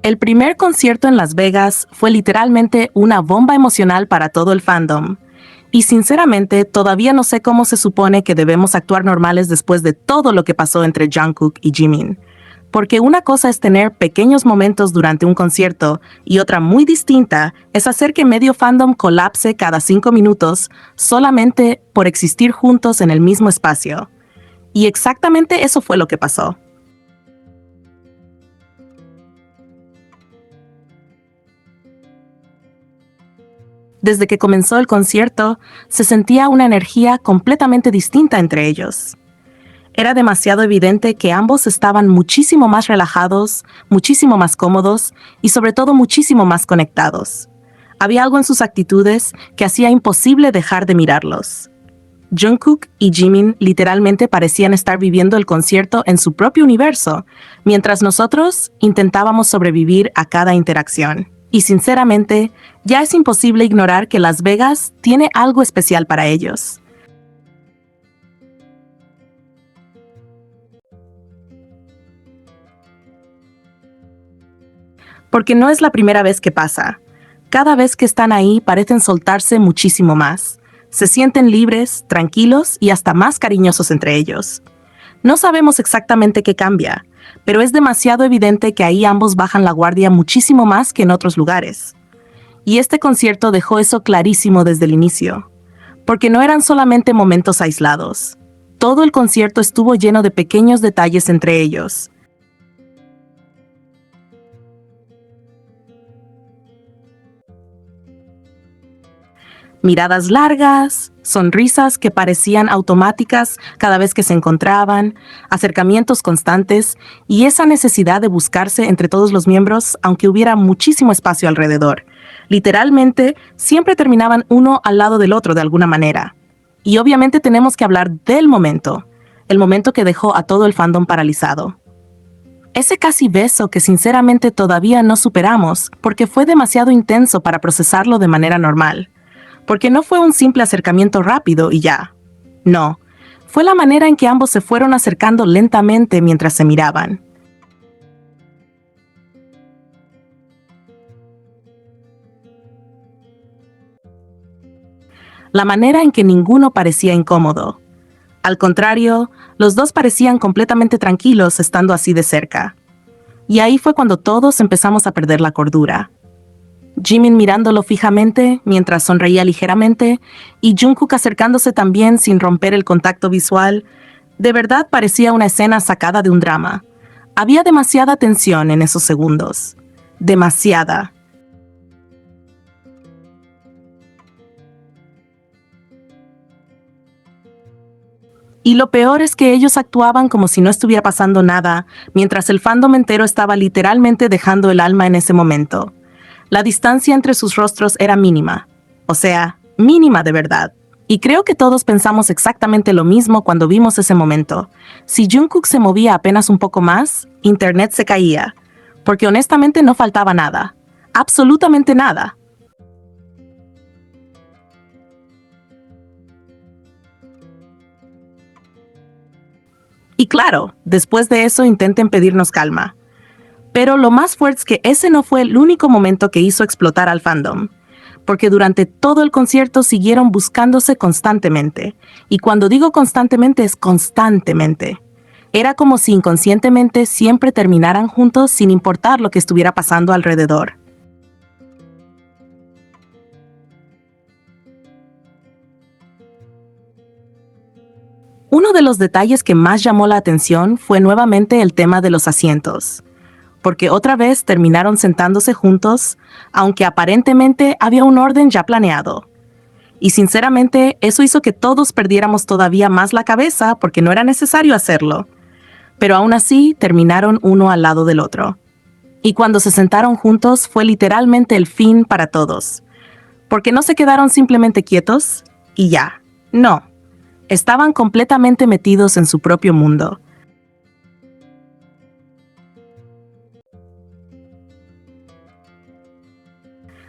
El primer concierto en Las Vegas fue literalmente una bomba emocional para todo el fandom. Y sinceramente, todavía no sé cómo se supone que debemos actuar normales después de todo lo que pasó entre Jungkook y Jimin. Porque una cosa es tener pequeños momentos durante un concierto y otra muy distinta es hacer que medio fandom colapse cada 5 minutos solamente por existir juntos en el mismo espacio. Y exactamente eso fue lo que pasó. Desde que comenzó el concierto, se sentía una energía completamente distinta entre ellos. Era demasiado evidente que ambos estaban muchísimo más relajados, muchísimo más cómodos y sobre todo muchísimo más conectados. Había algo en sus actitudes que hacía imposible dejar de mirarlos. Jungkook y Jimin literalmente parecían estar viviendo el concierto en su propio universo, mientras nosotros intentábamos sobrevivir a cada interacción. Y sinceramente, ya es imposible ignorar que Las Vegas tiene algo especial para ellos. Porque no es la primera vez que pasa. Cada vez que están ahí parecen soltarse muchísimo más. Se sienten libres, tranquilos y hasta más cariñosos entre ellos. No sabemos exactamente qué cambia, pero es demasiado evidente que ahí ambos bajan la guardia muchísimo más que en otros lugares. Y este concierto dejó eso clarísimo desde el inicio, porque no eran solamente momentos aislados. Todo el concierto estuvo lleno de pequeños detalles entre ellos. Miradas largas, sonrisas que parecían automáticas cada vez que se encontraban, acercamientos constantes y esa necesidad de buscarse entre todos los miembros aunque hubiera muchísimo espacio alrededor. Literalmente, siempre terminaban uno al lado del otro de alguna manera. Y obviamente tenemos que hablar del momento, el momento que dejó a todo el fandom paralizado. Ese casi beso que sinceramente todavía no superamos porque fue demasiado intenso para procesarlo de manera normal. Porque no fue un simple acercamiento rápido y ya. No, fue la manera en que ambos se fueron acercando lentamente mientras se miraban. La manera en que ninguno parecía incómodo. Al contrario, los dos parecían completamente tranquilos estando así de cerca. Y ahí fue cuando todos empezamos a perder la cordura. Jimin mirándolo fijamente mientras sonreía ligeramente y Jungkook acercándose también sin romper el contacto visual. De verdad parecía una escena sacada de un drama. Había demasiada tensión en esos segundos. Demasiada. Y lo peor es que ellos actuaban como si no estuviera pasando nada, mientras el fandom entero estaba literalmente dejando el alma en ese momento. La distancia entre sus rostros era mínima, o sea, mínima de verdad. Y creo que todos pensamos exactamente lo mismo cuando vimos ese momento. Si Jungkook se movía apenas un poco más, internet se caía, porque honestamente no faltaba nada, absolutamente nada. Y claro, después de eso intenten pedirnos calma. Pero lo más fuerte es que ese no fue el único momento que hizo explotar al fandom, porque durante todo el concierto siguieron buscándose constantemente. Y cuando digo constantemente es constantemente. Era como si inconscientemente siempre terminaran juntos sin importar lo que estuviera pasando alrededor. Uno de los detalles que más llamó la atención fue nuevamente el tema de los asientos, porque otra vez terminaron sentándose juntos, aunque aparentemente había un orden ya planeado. Y sinceramente, eso hizo que todos perdiéramos todavía más la cabeza porque no era necesario hacerlo. Pero aún así, terminaron uno al lado del otro. Y cuando se sentaron juntos fue literalmente el fin para todos. Porque no se quedaron simplemente quietos y ya. No. Estaban completamente metidos en su propio mundo.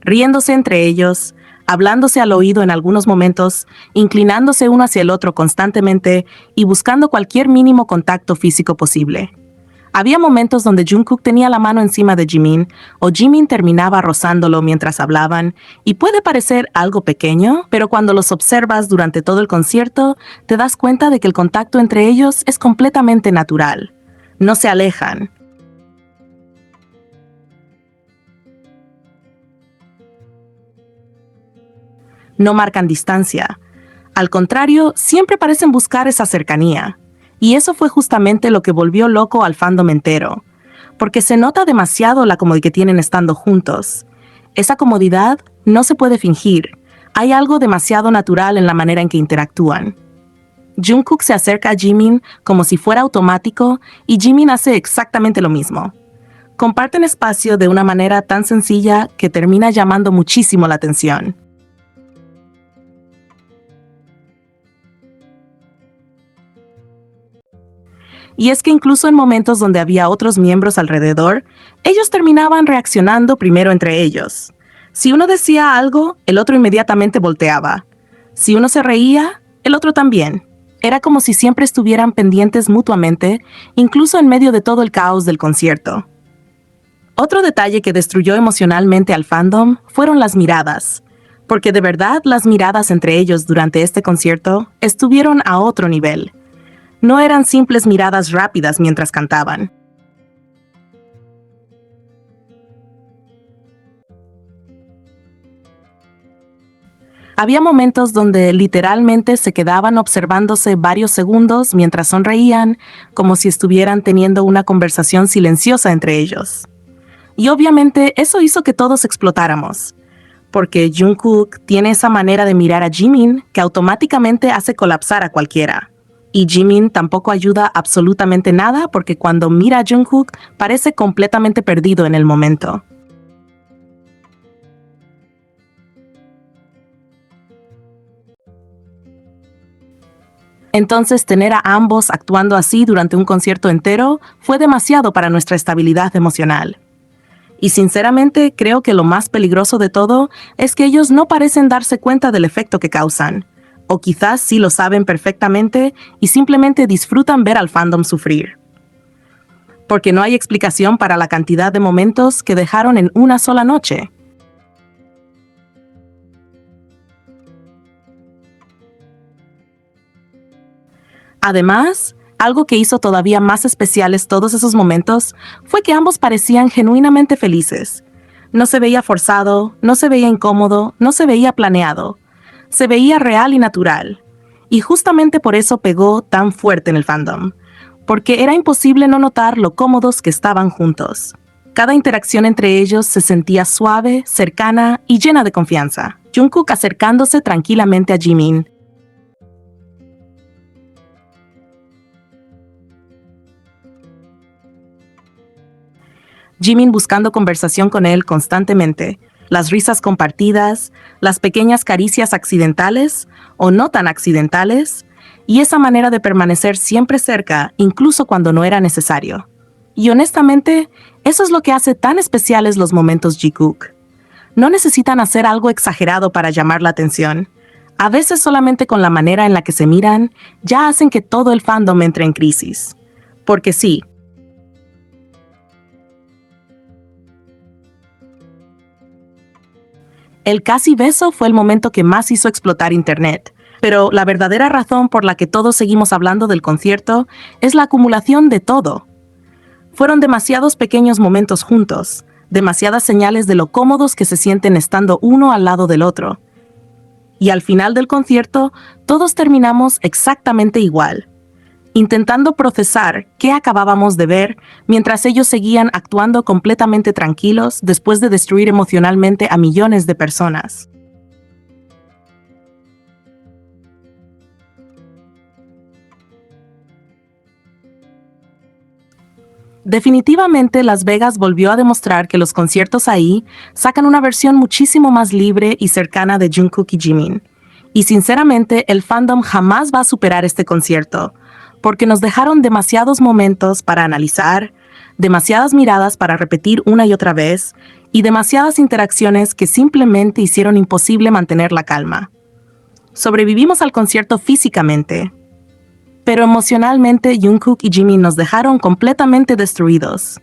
Riéndose entre ellos, hablándose al oído en algunos momentos, inclinándose uno hacia el otro constantemente y buscando cualquier mínimo contacto físico posible. Había momentos donde Jungkook tenía la mano encima de Jimin o Jimin terminaba rozándolo mientras hablaban, y puede parecer algo pequeño, pero cuando los observas durante todo el concierto, te das cuenta de que el contacto entre ellos es completamente natural. No se alejan. No marcan distancia. Al contrario, siempre parecen buscar esa cercanía. Y eso fue justamente lo que volvió loco al fandom entero, porque se nota demasiado la comodidad que tienen estando juntos. Esa comodidad no se puede fingir. Hay algo demasiado natural en la manera en que interactúan. Jungkook se acerca a Jimin como si fuera automático y Jimin hace exactamente lo mismo. Comparten espacio de una manera tan sencilla que termina llamando muchísimo la atención. Y es que incluso en momentos donde había otros miembros alrededor, ellos terminaban reaccionando primero entre ellos. Si uno decía algo, el otro inmediatamente volteaba. Si uno se reía, el otro también. Era como si siempre estuvieran pendientes mutuamente, incluso en medio de todo el caos del concierto. Otro detalle que destruyó emocionalmente al fandom fueron las miradas, porque de verdad las miradas entre ellos durante este concierto estuvieron a otro nivel. No eran simples miradas rápidas mientras cantaban. Había momentos donde literalmente se quedaban observándose varios segundos mientras sonreían, como si estuvieran teniendo una conversación silenciosa entre ellos. Y obviamente eso hizo que todos explotáramos, porque Jungkook tiene esa manera de mirar a Jimin que automáticamente hace colapsar a cualquiera. Y Jimin tampoco ayuda absolutamente nada porque cuando mira a Jungkook parece completamente perdido en el momento. Entonces tener a ambos actuando así durante un concierto entero fue demasiado para nuestra estabilidad emocional. Y sinceramente creo que lo más peligroso de todo es que ellos no parecen darse cuenta del efecto que causan. O quizás sí lo saben perfectamente y simplemente disfrutan ver al fandom sufrir. Porque no hay explicación para la cantidad de momentos que dejaron en una sola noche. Además, algo que hizo todavía más especiales todos esos momentos fue que ambos parecían genuinamente felices. No se veía forzado, no se veía incómodo, no se veía planeado. Se veía real y natural. Y justamente por eso pegó tan fuerte en el fandom, porque era imposible no notar lo cómodos que estaban juntos. Cada interacción entre ellos se sentía suave, cercana y llena de confianza. Jungkook acercándose tranquilamente a Jimin. Jimin buscando conversación con él constantemente. Las risas compartidas, las pequeñas caricias accidentales o no tan accidentales, y esa manera de permanecer siempre cerca, incluso cuando no era necesario. Y honestamente, eso es lo que hace tan especiales los momentos Jikook. No necesitan hacer algo exagerado para llamar la atención. A veces solamente con la manera en la que se miran, ya hacen que todo el fandom entre en crisis. Porque sí, el casi beso fue el momento que más hizo explotar Internet, pero la verdadera razón por la que todos seguimos hablando del concierto es la acumulación de todo. Fueron demasiados pequeños momentos juntos, demasiadas señales de lo cómodos que se sienten estando uno al lado del otro. Y al final del concierto, todos terminamos exactamente igual, intentando procesar qué acabábamos de ver mientras ellos seguían actuando completamente tranquilos después de destruir emocionalmente a millones de personas. Definitivamente Las Vegas volvió a demostrar que los conciertos ahí sacan una versión muchísimo más libre y cercana de Jungkook y Jimin. Y sinceramente el fandom jamás va a superar este concierto, porque nos dejaron demasiados momentos para analizar, demasiadas miradas para repetir una y otra vez, y demasiadas interacciones que simplemente hicieron imposible mantener la calma. Sobrevivimos al concierto físicamente, pero emocionalmente Jungkook y Jimin nos dejaron completamente destruidos.